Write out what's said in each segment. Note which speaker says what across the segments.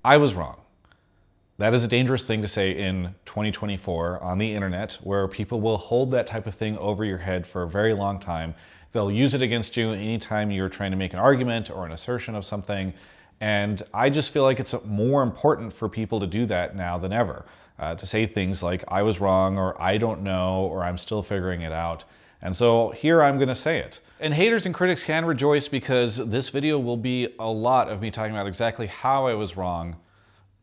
Speaker 1: I was wrong. That is a dangerous thing to say in 2024 on the internet, where people will hold that type of thing over your head for a very long time. They'll use it against you anytime you're trying to make an argument or an assertion of something. And I just feel like it's more important for people to do that now than ever. To say things like, I was wrong, or I don't know, or I'm still figuring it out. And so here I'm gonna say it. And haters and critics can rejoice, because this video will be a lot of me talking about exactly how I was wrong.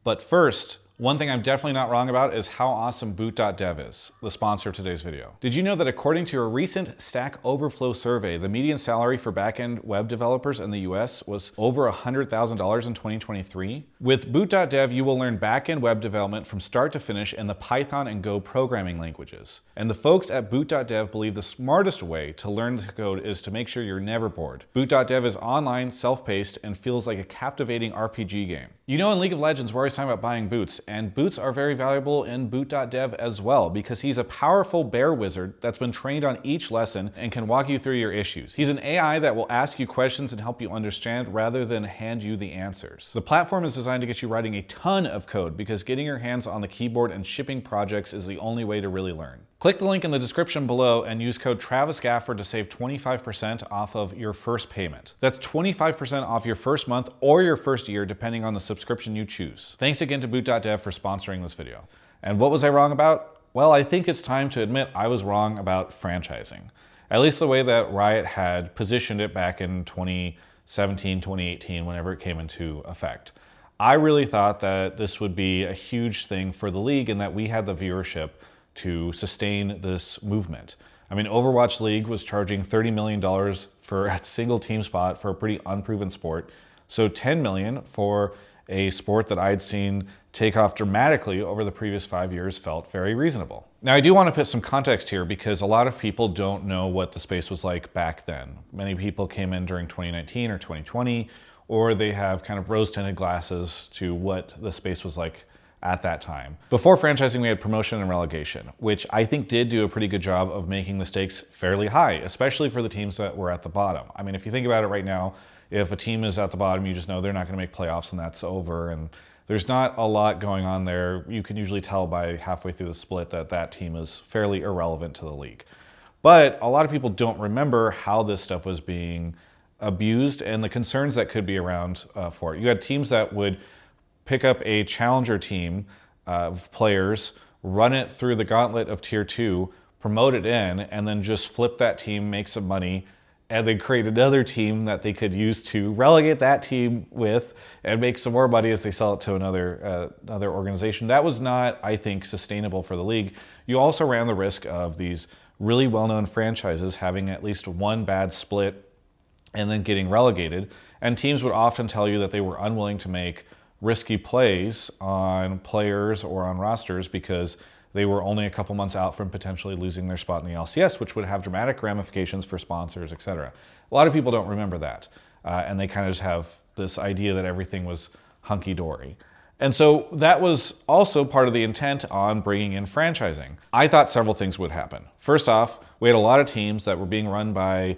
Speaker 1: But first, one thing I'm definitely not wrong about is how awesome boot.dev is, the sponsor of today's video. Did you know that according to a recent Stack Overflow survey, the median salary for backend web developers in the US was over $100,000 in 2023? With boot.dev, you will learn backend web development from start to finish in the Python and Go programming languages. And the folks at boot.dev believe the smartest way to learn the code is to make sure you're never bored. Boot.dev is online, self-paced, and feels like a captivating RPG game. You know, in League of Legends, we're always talking about buying boots, and boots are very valuable in boot.dev as well, because he's a powerful bear wizard that's been trained on each lesson and can walk you through your issues. He's an AI that will ask you questions and help you understand rather than hand you the answers. The platform is designed to get you writing a ton of code, because getting your hands on the keyboard and shipping projects is the only way to really learn. Click the link in the description below and use code TravisGafford to save 25% off of your first payment. That's 25% off your first month or your first year, depending on the subscription you choose. Thanks again to boot.dev for sponsoring this video. And what was I wrong about? Well, I think it's time to admit I was wrong about franchising. At least the way that Riot had positioned it back in 2017, 2018, whenever it came into effect. I really thought that this would be a huge thing for the league and that we had the viewership to sustain this movement. I mean, Overwatch League was charging $30 million for a single team spot for a pretty unproven sport. So $10 million for a sport that I'd seen take off dramatically over the previous 5 years felt very reasonable. Now, I do want to put some context here, because a lot of people don't know what the space was like back then. Many people came in during 2019 or 2020, or they have kind of rose-tinted glasses to what the space was like at that time. Before franchising, we had promotion and relegation, which I think did do a pretty good job of making the stakes fairly high, especially for the teams that were at the bottom. I mean, if you think about it right now, if a team is at the bottom, you just know they're not going to make playoffs and that's over. And there's not a lot going on there. You can usually tell by halfway through the split that that team is fairly irrelevant to the league. But a lot of people don't remember how this stuff was being abused and the concerns that could be around for it. You had teams that would pick up a challenger team of players, run it through the gauntlet of tier 2, promote it in, and then just flip that team, make some money, and then create another team that they could use to relegate that team with and make some more money as they sell it to another organization. That was not, I think, sustainable for the league. You also ran the risk of these really well-known franchises having at least one bad split and then getting relegated. And teams would often tell you that they were unwilling to make risky plays on players or on rosters because they were only a couple months out from potentially losing their spot in the LCS, which would have dramatic ramifications for sponsors, etc. A lot of people don't remember that, and they kind of just have this idea that everything was hunky-dory. And so that was also part of the intent on bringing in franchising. I thought several things would happen. First off, we had a lot of teams that were being run by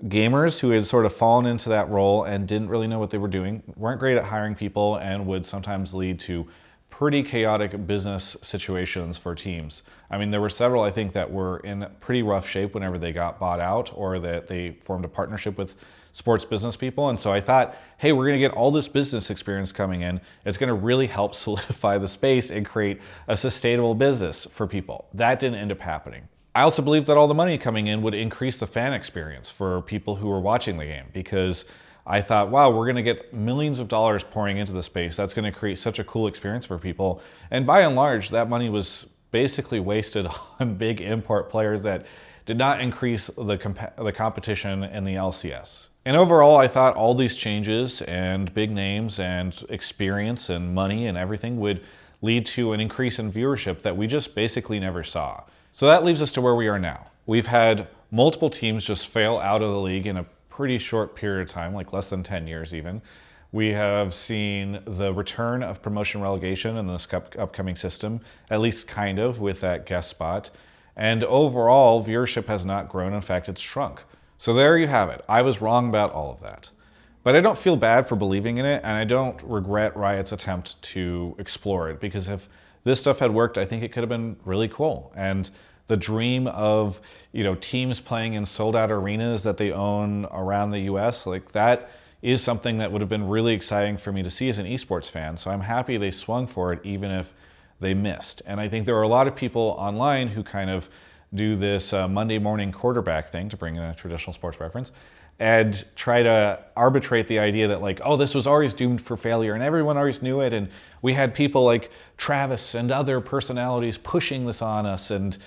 Speaker 1: gamers who had sort of fallen into that role and didn't really know what they were doing, weren't great at hiring people, and would sometimes lead to pretty chaotic business situations for teams. I mean, there were several, I think, that were in pretty rough shape whenever they got bought out or that they formed a partnership with sports business people. And so I thought, hey, we're going to get all this business experience coming in. It's going to really help solidify the space and create a sustainable business for people. That didn't end up happening. I also believed that all the money coming in would increase the fan experience for people who were watching the game, because I thought, wow, we're going to get millions of dollars pouring into the space. That's going to create such a cool experience for people. And by and large, that money was basically wasted on big import players that did not increase the competition in the LCS. And overall, I thought all these changes and big names and experience and money and everything would lead to an increase in viewership that we just basically never saw. So that leaves us to where we are now. We've had multiple teams just fail out of the league in a pretty short period of time, like less than 10 years even. We have seen the return of promotion relegation in this upcoming system, at least kind of, with that guest spot. And overall, viewership has not grown. In fact, it's shrunk. So there you have it. I was wrong about all of that. But I don't feel bad for believing in it, and I don't regret Riot's attempt to explore it, because if this stuff had worked, I think it could have been really cool. And the dream of, teams playing in sold out arenas that they own around the US, like that is something that would have been really exciting for me to see as an esports fan. So I'm happy they swung for it, even if they missed. And I think there are a lot of people online who kind of do this Monday morning quarterback thing, to bring in a traditional sports reference, and try to arbitrate the idea that like, oh, this was always doomed for failure and everyone always knew it, and we had people like Travis and other personalities pushing this on us and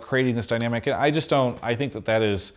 Speaker 1: creating this dynamic. And I think that is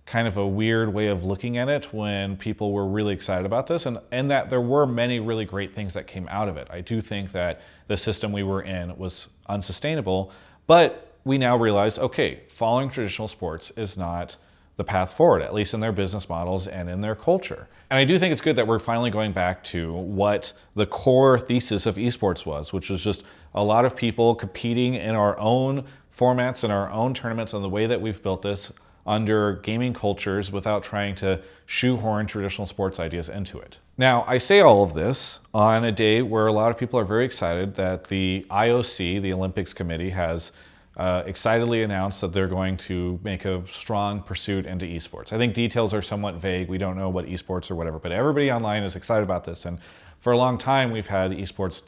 Speaker 1: kind of a weird way of looking at it when people were really excited about this, and that there were many really great things that came out of it. I do think that the system we were in was unsustainable, but we now realize, okay, following traditional sports is not the path forward, at least in their business models and in their culture. And I do think it's good that we're finally going back to what the core thesis of esports was, which was just a lot of people competing in our own formats and our own tournaments and the way that we've built this under gaming cultures without trying to shoehorn traditional sports ideas into it. Now, I say all of this on a day where a lot of people are very excited that the IOC, the Olympics Committee, has excitedly announced that they're going to make a strong pursuit into esports. I think details are somewhat vague. We don't know what esports or whatever, but everybody online is excited about this. And for a long time, we've had esports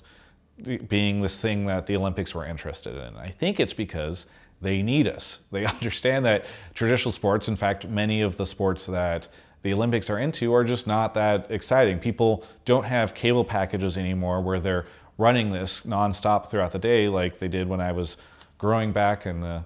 Speaker 1: being this thing that the Olympics were interested in. I think it's because they need us. They understand that traditional sports, in fact, many of the sports that the Olympics are into, are just not that exciting. People don't have cable packages anymore where they're running this nonstop throughout the day like they did when I was growing back in the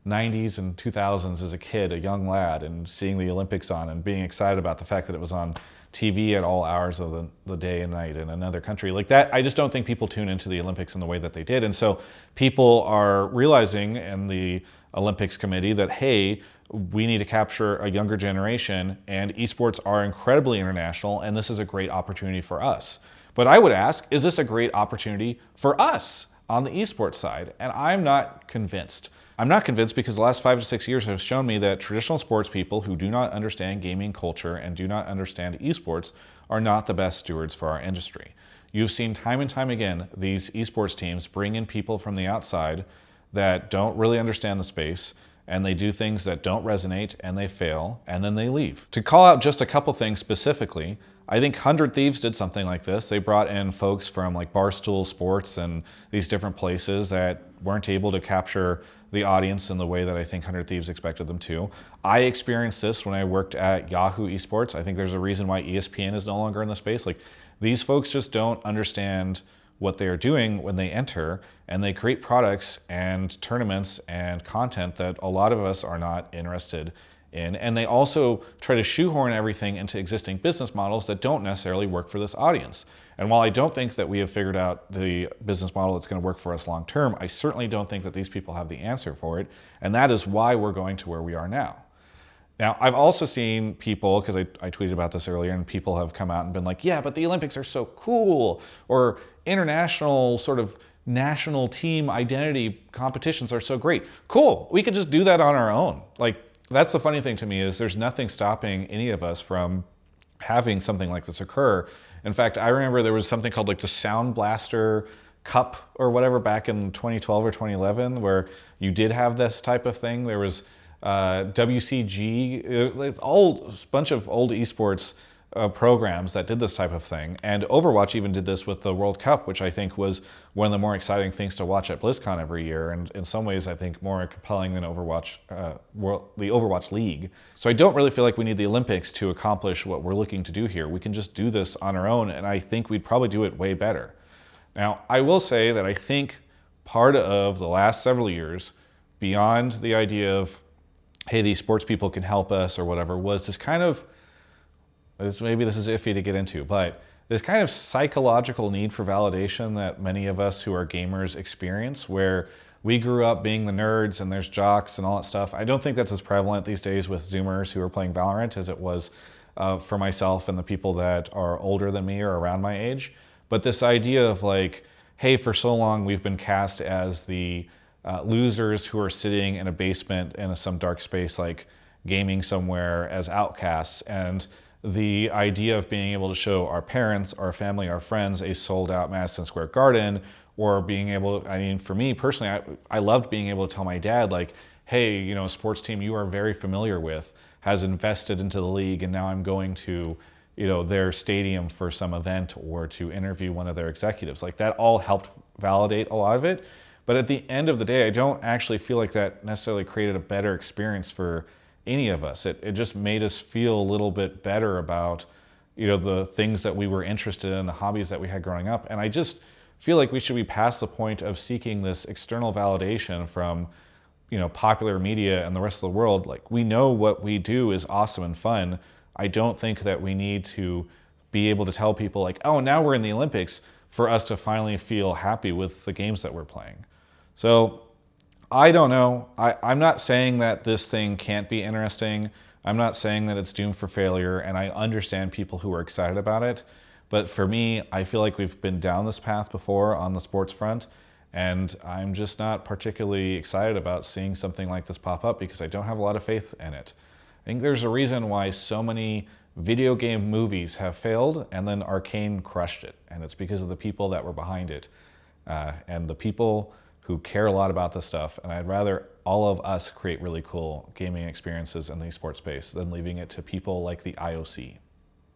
Speaker 1: 90s and 2000s as a kid, a young lad, and seeing the Olympics on and being excited about the fact that it was on TV at all hours of the day and night in another country. Like that, I just don't think people tune into the Olympics in the way that they did. And so people are realizing in the Olympics Committee that, hey, we need to capture a younger generation, and esports are incredibly international, and this is a great opportunity for us. But I would ask, is this a great opportunity for us on the esports side? And I'm not convinced. I'm not convinced because the last 5 to 6 years have shown me that traditional sports people who do not understand gaming culture and do not understand esports are not the best stewards for our industry. You've seen time and time again these esports teams bring in people from the outside that don't really understand the space, and they do things that don't resonate, and they fail, and then they leave. To call out just a couple things specifically, I think 100 Thieves did something like this. They brought in folks from like Barstool Sports and these different places that weren't able to capture the audience in the way that I think 100 Thieves expected them to. I experienced this when I worked at Yahoo Esports. I think there's a reason why ESPN is no longer in the space. Like, these folks just don't understand what they are doing when they enter, and they create products and tournaments and content that a lot of us are not interested in. And they also try to shoehorn everything into existing business models that don't necessarily work for this audience. And while I don't think that we have figured out the business model that's going to work for us long term, I certainly don't think that these people have the answer for it. And that is why we're going to where we are now. Now, I've also seen people, because I tweeted about this earlier, and people have come out and been like, yeah, but the Olympics are so cool, or international sort of national team identity competitions are so great. Cool, we could just do that on our own. Like, that's the funny thing to me, is there's nothing stopping any of us from having something like this occur. In fact, I remember there was something called like the Sound Blaster Cup or whatever back in 2012 or 2011, where you did have this type of thing. There was WCG, it's a bunch of old esports programs that did this type of thing. And Overwatch even did this with the World Cup, which I think was one of the more exciting things to watch at BlizzCon every year. And in some ways, I think more compelling than Overwatch, the Overwatch League. So I don't really feel like we need the Olympics to accomplish what we're looking to do here. We can just do this on our own, and I think we'd probably do it way better. Now, I will say that I think part of the last several years, beyond the idea of, hey, these sports people can help us or whatever, was this kind of, maybe this is iffy to get into, but this kind of psychological need for validation that many of us who are gamers experience, where we grew up being the nerds and there's jocks and all that stuff. I don't think that's as prevalent these days with Zoomers who are playing Valorant as it was for myself and the people that are older than me or around my age. But this idea of like, hey, for so long we've been cast as the losers who are sitting in a basement in some dark space, like gaming somewhere as outcasts. And the idea of being able to show our parents, our family, our friends a sold out Madison Square Garden, or being able, I mean, for me personally, I loved being able to tell my dad, like, hey, you know, a sports team you are very familiar with has invested into the league, and now I'm going to, you know, their stadium for some event or to interview one of their executives. Like, that all helped validate a lot of it. But at the end of the day, I don't actually feel like that necessarily created a better experience for any of us. It just made us feel a little bit better about, you know, the things that we were interested in, the hobbies that we had growing up. And I just feel like we should be past the point of seeking this external validation from, you know, popular media and the rest of the world. Like, we know what we do is awesome and fun. I don't think that we need to be able to tell people like, oh, now we're in the Olympics, for us to finally feel happy with the games that we're playing. So I don't know. I'm not saying that this thing can't be interesting. I'm not saying that it's doomed for failure, and I understand people who are excited about it. But for me, I feel like we've been down this path before on the sports front, and I'm just not particularly excited about seeing something like this pop up because I don't have a lot of faith in it. I think there's a reason why so many video game movies have failed and then Arcane crushed it, and it's because of the people that were behind it, and the people who care a lot about this stuff. And I'd rather all of us create really cool gaming experiences in the esports space than leaving it to people like the IOC.